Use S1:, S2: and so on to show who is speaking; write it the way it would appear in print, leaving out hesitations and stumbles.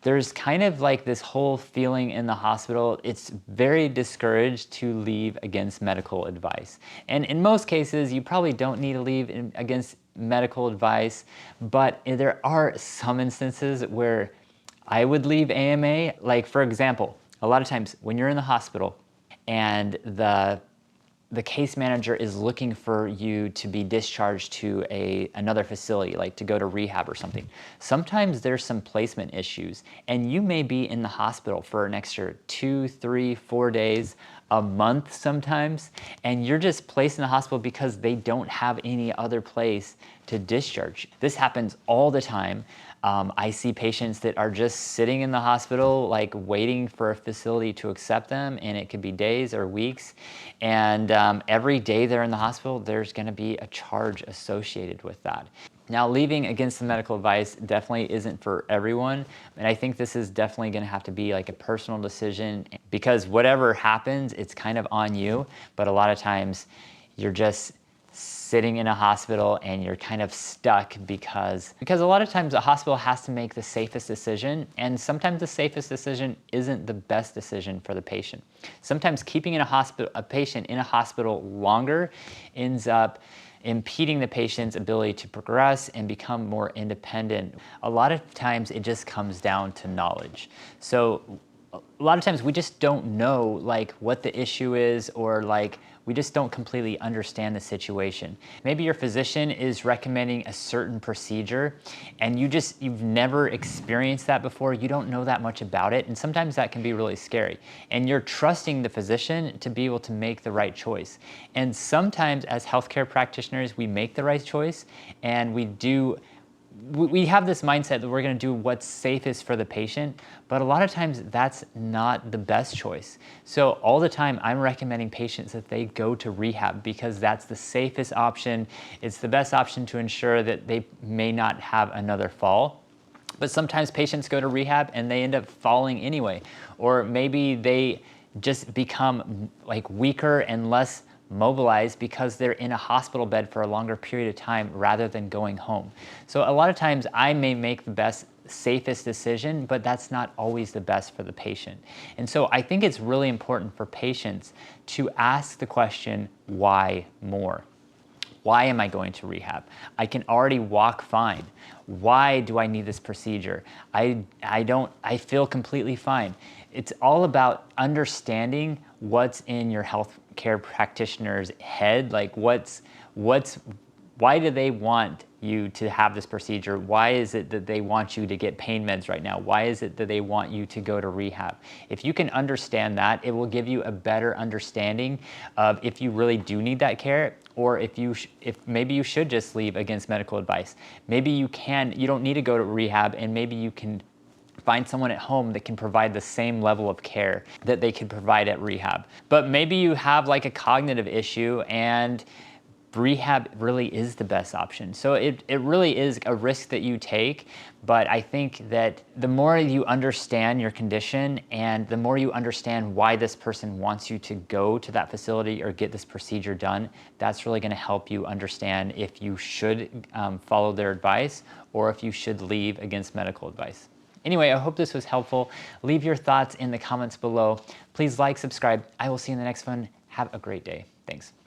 S1: There's kind of like this whole feeling in the hospital, it's very discouraged to leave against medical advice. And in most cases, you probably don't need to leave against medical advice, but there are some instances where I would leave AMA. Like, for example, a lot of times when you're in the hospital and the case manager is looking for you to be discharged to another facility, like to go to rehab or something. Sometimes there's some placement issues, and you may be in the hospital for an extra 2, 3, 4 days, a month sometimes, and you're just placed in the hospital because they don't have any other place to discharge. This happens all the time. I see patients that are just sitting in the hospital, like waiting for a facility to accept them, and it could be days or weeks. And every day they're in the hospital, there's going to be a charge associated with that. Now, leaving against the medical advice definitely isn't for everyone, and I think this is definitely going to have to be like a personal decision, because whatever happens, it's kind of on you. But a lot of times, you're just sitting in a hospital and you're kind of stuck because a lot of times a hospital has to make the safest decision, and sometimes the safest decision isn't the best decision for the patient. Sometimes keeping a patient in a hospital longer ends up impeding the patient's ability to progress and become more independent. A lot of times it just comes down to knowledge. So a lot of times we just don't know like what the issue is, or like we just don't completely understand the situation. Maybe your physician is recommending a certain procedure and you've never experienced that before. You don't know that much about it, and sometimes that can be really scary. And you're trusting the physician to be able to make the right choice. And sometimes as healthcare practitioners, we make the right choice, and we have this mindset that we're going to do what's safest for the patient, but a lot of times that's not the best choice. So all the time I'm recommending patients that they go to rehab, because that's the safest option. It's the best option to ensure that they may not have another fall. But sometimes patients go to rehab and they end up falling anyway, or maybe they just become like weaker and less mobilized because they're in a hospital bed for a longer period of time rather than going home. So a lot of times I may make the best, safest decision, but that's not always the best for the patient. And so I think it's really important for patients to ask the question, why more? Why am I going to rehab? I can already walk fine. Why do I need this procedure? I feel completely fine. It's all about understanding what's in your healthcare practitioner's head. Like why do they want you to have this procedure? Why is it that they want you to get pain meds right now? Why is it that they want you to go to rehab? If you can understand that, it will give you a better understanding of if you really do need that care, or if maybe you should just leave against medical advice. Maybe you don't need to go to rehab, and maybe you can find someone at home that can provide the same level of care that they could provide at rehab. But maybe you have like a cognitive issue, and rehab really is the best option. So it really is a risk that you take, but I think that the more you understand your condition and the more you understand why this person wants you to go to that facility or get this procedure done, that's really going to help you understand if you should follow their advice or if you should leave against medical advice. Anyway, I hope this was helpful. Leave your thoughts in the comments below. Please like, subscribe. I will see you in the next one. Have a great day. Thanks.